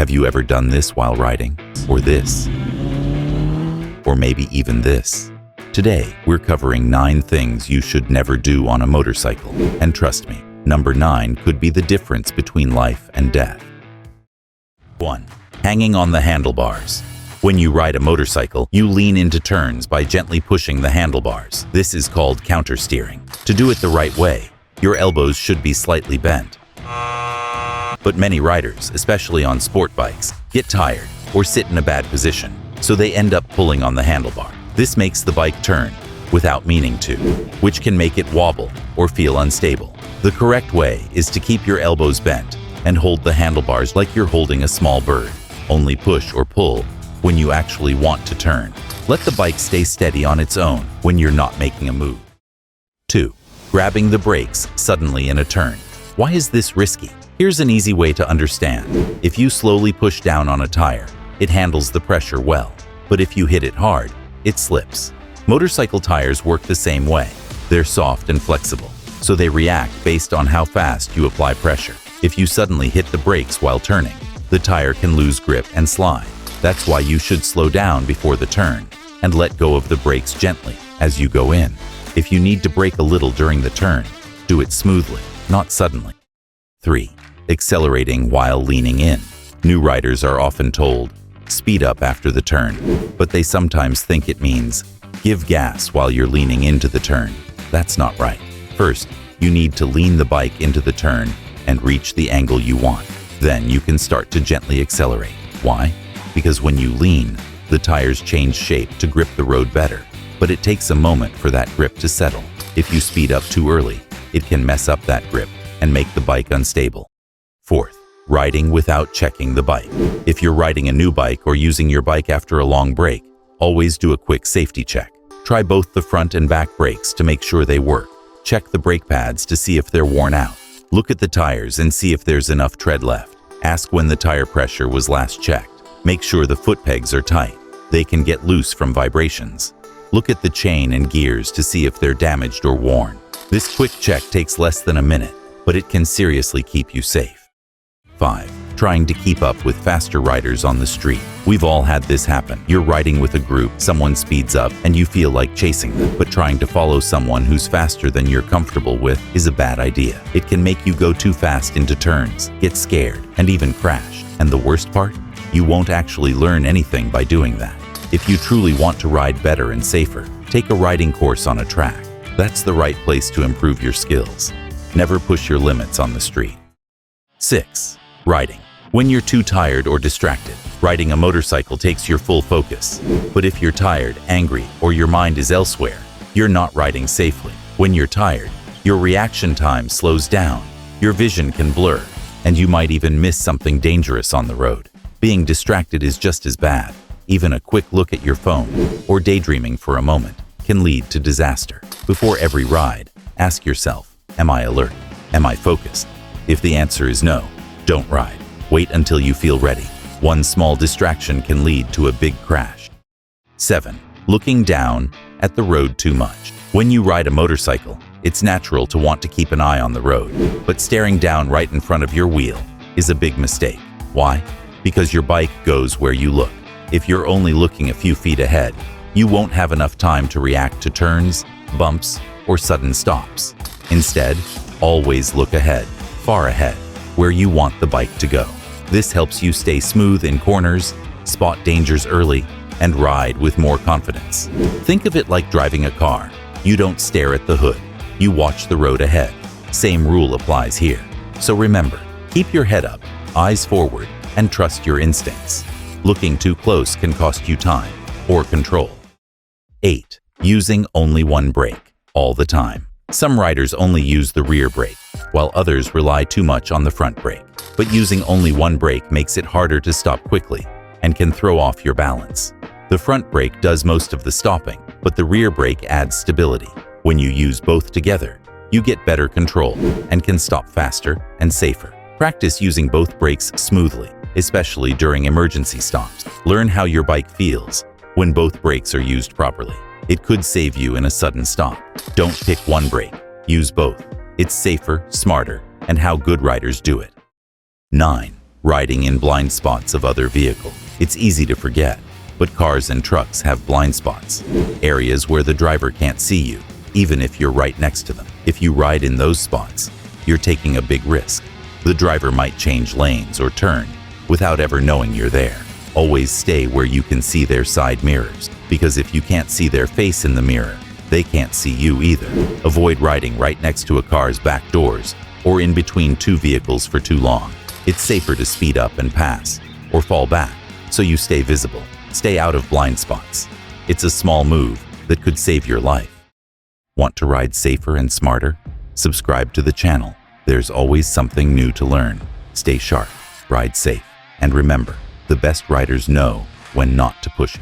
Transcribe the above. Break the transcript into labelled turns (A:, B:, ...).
A: Have you ever done this while riding? Or this? Or maybe even this? Today, we're covering 9 things you should never do on a motorcycle. And trust me, number 9 could be the difference between life and death. 1. Hanging on the handlebars. When you ride a motorcycle, you lean into turns by gently pushing the handlebars. This is called countersteering. To do it the right way, your elbows should be slightly bent. But many riders, especially on sport bikes, get tired or sit in a bad position, so they end up pulling on the handlebar. This makes the bike turn without meaning to, which can make it wobble or feel unstable. The correct way is to keep your elbows bent and hold the handlebars like you're holding a small bird. Only push or pull when you actually want to turn. Let the bike stay steady on its own when you're not making a move. 2. Grabbing the brakes suddenly in a turn. Why is this risky? Here's an easy way to understand. If you slowly push down on a tire, it handles the pressure well. But if you hit it hard, it slips. Motorcycle tires work the same way. They're soft and flexible, so they react based on how fast you apply pressure. If you suddenly hit the brakes while turning, the tire can lose grip and slide. That's why you should slow down before the turn and let go of the brakes gently as you go in. If you need to brake a little during the turn, do it smoothly, not suddenly. 3. Accelerating while leaning in. New riders are often told, speed up after the turn, but they sometimes think it means, give gas while you're leaning into the turn. That's not right. First, you need to lean the bike into the turn and reach the angle you want. Then you can start to gently accelerate. Why? Because when you lean, the tires change shape to grip the road better, but it takes a moment for that grip to settle. If you speed up too early, it can mess up that grip and make the bike unstable. 4th, riding without checking the bike. If you're riding a new bike or using your bike after a long break, always do a quick safety check. Try both the front and back brakes to make sure they work. Check the brake pads to see if they're worn out. Look at the tires and see if there's enough tread left. Ask when the tire pressure was last checked. Make sure the foot pegs are tight. They can get loose from vibrations. Look at the chain and gears to see if they're damaged or worn. This quick check takes less than a minute, but it can seriously keep you safe. 5. Trying to keep up with faster riders on the street. We've all had this happen. You're riding with a group, someone speeds up, and you feel like chasing them. But trying to follow someone who's faster than you're comfortable with is a bad idea. It can make you go too fast into turns, get scared, and even crash. And the worst part? You won't actually learn anything by doing that. If you truly want to ride better and safer, take a riding course on a track. That's the right place to improve your skills. Never push your limits on the street. 6. Riding. When you're too tired or distracted, riding a motorcycle takes your full focus. But if you're tired, angry, or your mind is elsewhere, you're not riding safely. When you're tired, your reaction time slows down, your vision can blur, and you might even miss something dangerous on the road. Being distracted is just as bad. Even a quick look at your phone or daydreaming for a moment can lead to disaster. Before every ride, ask yourself, am I alert? Am I focused? If the answer is no, don't ride. Wait until you feel ready. One small distraction can lead to a big crash. 7. Looking down at the road too much. When you ride a motorcycle, it's natural to want to keep an eye on the road, but staring down right in front of your wheel is a big mistake. Why? Because your bike goes where you look. If you're only looking a few feet ahead, you won't have enough time to react to turns, bumps, or sudden stops. Instead, always look ahead, far ahead, where you want the bike to go. This helps you stay smooth in corners, spot dangers early, and ride with more confidence. Think of it like driving a car. You don't stare at the hood. You watch the road ahead. Same rule applies here. So remember, keep your head up, eyes forward, and trust your instincts. Looking too close can cost you time or control. 8. Using only one brake all the time. Some riders only use the rear brake, while others rely too much on the front brake. But using only one brake makes it harder to stop quickly and can throw off your balance. The front brake does most of the stopping, but the rear brake adds stability. When you use both together, you get better control and can stop faster and safer. Practice using both brakes smoothly, especially during emergency stops. Learn how your bike feels when both brakes are used properly. It could save you in a sudden stop. Don't pick one brake, use both. It's safer, smarter, and how good riders do it. 9. Riding in blind spots of other vehicles. It's easy to forget, but cars and trucks have blind spots, areas where the driver can't see you, even if you're right next to them. If you ride in those spots, you're taking a big risk. The driver might change lanes or turn without ever knowing you're there. Always stay where you can see their side mirrors, because if you can't see their face in the mirror, they can't see you either. Avoid riding right next to a car's back doors or in between two vehicles for too long. It's safer to speed up and pass or fall back so you stay visible. Stay out of blind spots. It's a small move that could save your life. Want to ride safer and smarter? Subscribe to the channel. There's always something new to learn. Stay sharp, ride safe, and remember, the best riders know when not to push it.